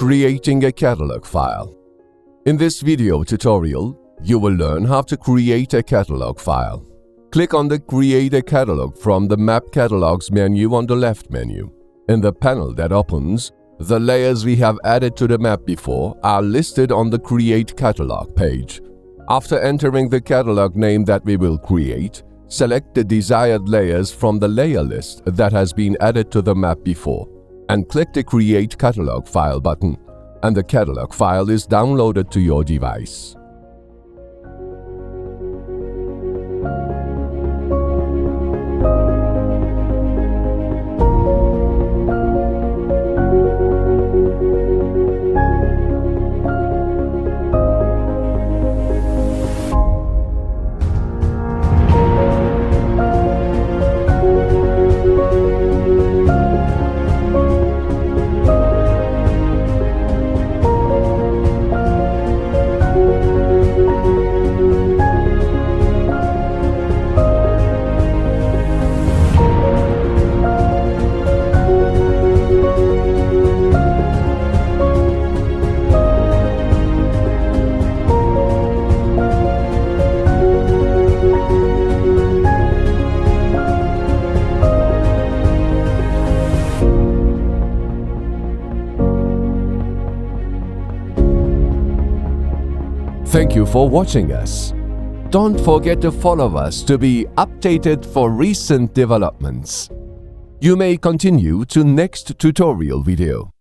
Creating a catalog file. In this video tutorial, you will learn how to create a catalog file. Click on the Create a Catalog from the Map Catalogs menu on the left menu. In the panel that opens, the layers we have added to the map before are listed on the Create Catalog page. After entering the catalog name that we will create, select the desired layers from the layer list that has been added to the map before, and click the Create Catalog File button, and the catalog file is downloaded to your device. Thank you for watching us. Don't forget to follow us to be updated for recent developments. You may continue to next tutorial video.